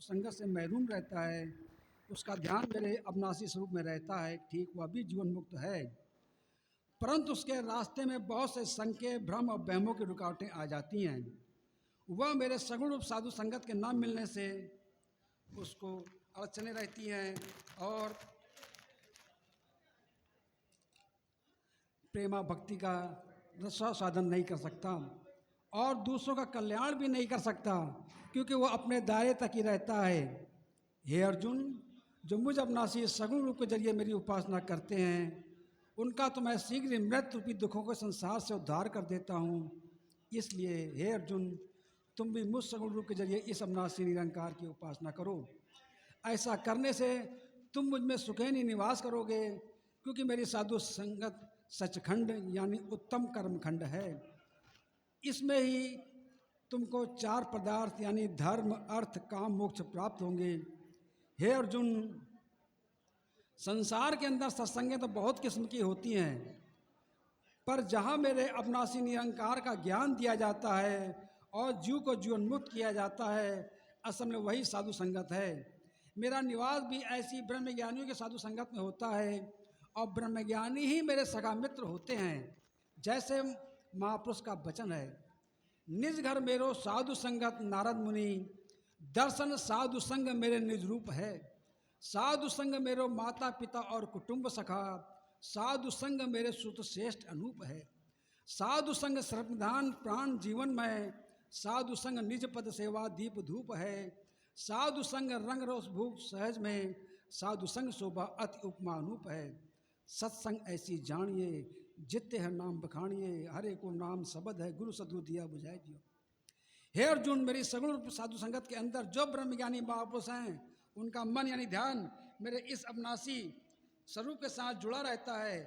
संगत से महरूम रहता है, उसका ध्यान मेरे अविनाशी स्वरूप में रहता है, ठीक वह भी जीवन मुक्त है। परंतु उसके रास्ते में बहुत से संकेत, भ्रम और वहमों की रुकावटें आ जाती हैं। वह मेरे सगुण रूप साधु संगत के न मिलने से उसको अड़चने रहती हैं और प्रेमा भक्ति का रसा साधन नहीं कर सकता और दूसरों का कल्याण भी नहीं कर सकता, क्योंकि वह अपने दायरे तक ही रहता है। हे अर्जुन, जो मुझ अविनाशी सगुण रूप के जरिए मेरी उपासना करते हैं, उनका तो मैं शीघ्र मृत्यु रूपी दुखों को संसार से उद्धार कर देता हूँ। इसलिए हे अर्जुन, तुम भी मुझ सगुण रूप के जरिए इस अविनाशी निरंकार की उपासना करो। ऐसा करने से तुम मुझ में सुखैनी निवास करोगे, क्योंकि मेरी साधु संगत सचखंड यानी उत्तम कर्मखंड है। इसमें ही तुमको 4 पदार्थ यानी धर्म, अर्थ, काम, मोक्ष प्राप्त होंगे। हे अर्जुन, संसार के अंदर सत्संगें तो बहुत किस्म की होती हैं, पर जहाँ मेरे अविनाशी निरंकार का ज्ञान दिया जाता है और जीव को जीवन मुक्त किया जाता है, असल में वही साधु संगत है। मेरा निवास भी ऐसी ब्रह्मज्ञानियों के साधु संगत में होता है और ब्रह्मज्ञानी ही मेरे सगा मित्र होते हैं। जैसे महापुरुष का वचन है, निज घर मेरो साधु संगत नारद मुनि, दर्शन साधु संग मेरे निज रूप है। साधु संग मेरो माता पिता और कुटुंब सखा, साधु संग मेरे सुत श्रेष्ठ अनूप है। साधु संग सर्वधान प्राण जीवन में, साधु संग निज पद सेवा दीप धूप है। साधु संग रंग रोस भूख सहज में, साधु संग शोभा अति उपमा अनूप है। सत्संग ऐसी जानिए, जित्ते है नाम बखानिए, हरे को नाम शब्द है, गुरु सदगुरु दिया बुझाए दियो। हे अर्जुन, मेरी सगुण रूप साधु संगत के अंदर जो ब्रह्मज्ञानी महापुरुष हैं, उनका मन यानी ध्यान मेरे इस अविनाशी स्वरूप के साथ जुड़ा रहता है,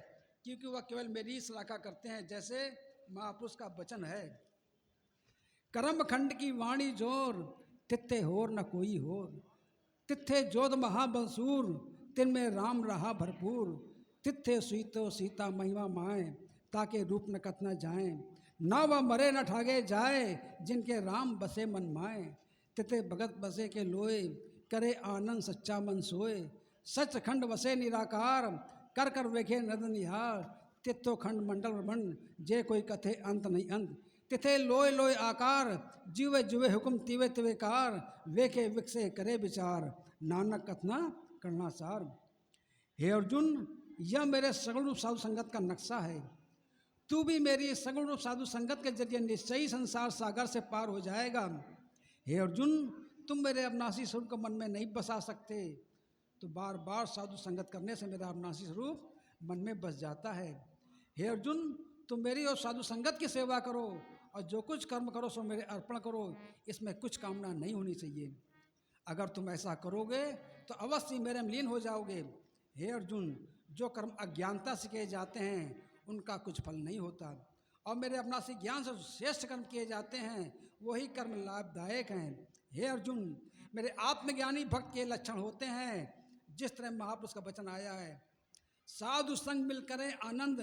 क्योंकि वह केवल मेरी श्लाघा करते हैं। जैसे महापुरुष का वचन है, कर्म खंड की वाणी जोर, तित्थे होर न कोई होर। तित्थे जोध महाबंसूर, तिन में राम रहा भरपूर। तित्थे सुईतो सीता महिमा माए, ताके रूप न कथ न जाए। ना वह मरे न ठागे जाए, जिनके राम बसे मन माए। तिथे भगत बसे के लोए, करे आनंद सच्चा मन सोए। सच खंड वसे निराकार, कर कर वेखे नद निहार। तित्तो खंड मंडल ब्रह्मंड, जे कोई कथे अंत नहीं अंत। तिथे लोय लोय आकार, जीवे जीवे हुक्म तिवे तिवे कार। वेखे विकसे करे विचार, नानक कथना करना सार। हे अर्जुन, यह मेरे सगुण रूप साधु संगत का नक्शा है। तू भी मेरी सगुण रूप साधु संगत के जरिए निश्चय ही संसार सागर से पार हो जाएगा। हे अर्जुन, तुम मेरे अविनाशी स्वरूप को मन में नहीं बसा सकते, तो बार बार साधु संगत करने से मेरा अविनाशी स्वरूप मन में बस जाता है। हे अर्जुन, तुम मेरी और साधु संगत की सेवा करो और जो कुछ कर्म करो सो मेरे अर्पण करो, इसमें कुछ कामना नहीं होनी चाहिए। अगर तुम ऐसा करोगे तो अवश्य मेरे में लीन हो जाओगे। हे अर्जुन, जो कर्म अज्ञानता से किए जाते हैं उनका कुछ फल नहीं होता, और मेरे अविनाशी ज्ञान से श्रेष्ठ कर्म किए जाते हैं वही कर्म लाभदायक हैं। हे अर्जुन, मेरे आत्मज्ञानी भक्त के लक्षण होते हैं जिस तरह महापुरुष का वचन आया है, साधु संग मिल करें आनंद,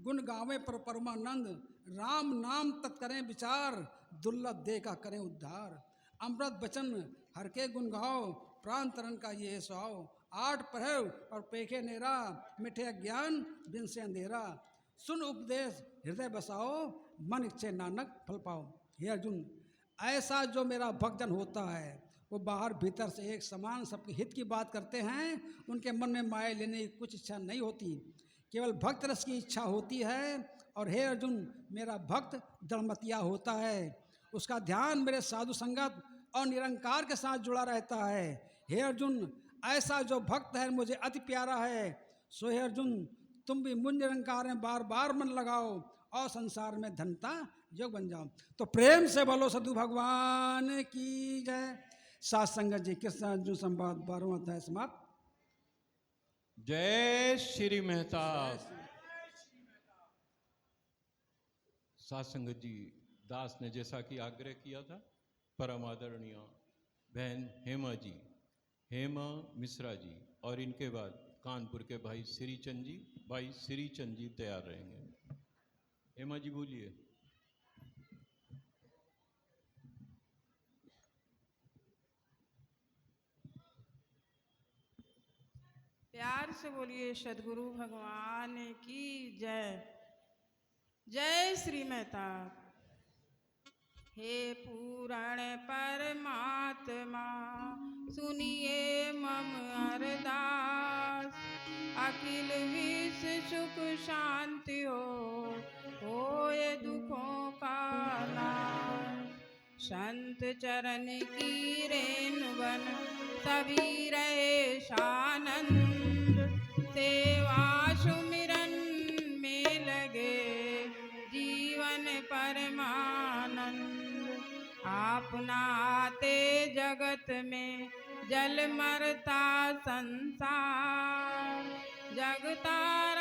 गुण गावे पर परमानंद। राम नाम तत् करें विचार, दुर्लभ दे का करें उद्धार। अमृत वचन हर के गुण गाओ, प्राण तरन का ये स्वाओ। 8 पहर और पेखे नेरा, मिठे ज्ञान बिन से अंधेरा। सुन उपदेश हृदय बसाओ, मन इच्छे नानक फल पाओ। हे अर्जुन, ऐसा जो मेरा भक्तजन होता है वो बाहर भीतर से एक समान सबके हित की बात करते हैं। उनके मन में माया लेने की कुछ इच्छा नहीं होती, केवल भक्त रस की इच्छा होती है। और हे अर्जुन, मेरा भक्त दृढ़मतिया होता है, उसका ध्यान मेरे साधु संगत और निरंकार के साथ जुड़ा रहता है। हे अर्जुन, ऐसा जो भक्त है मुझे अति प्यारा है। सो हे अर्जुन, तुम भी मुझ निरंकार में बार बार मन लगाओ और संसार में धनता योग बन जाओ। तो प्रेम से बोलो सदु भगवान की जय। सात संगत जी, कृष्ण अर्जुन संवाद 12वां अध्याय समाप्त। जय श्री मेहता। सात संगत जी, दास ने जैसा कि आग्रह किया था, परम आदरणीय बहन हेमा मिश्रा जी और इनके बाद कानपुर के भाई श्रीचंद जी तैयार रहेंगे। हेमा जी बोलिए। प्यार से बोलिए सद्गुरु भगवान की जय। जय श्री मेहता। हे पूरण परमात्मा सुनिए मम अरदास, अखिल विश्व सुख शांति होए दुखों का नाश। संत चरण की रेणु बन सभी रहे सानंद, सेवा सुमिरन में लगे जीवन परमानंद। आपना आते जगत में जल मरता संसार, जगता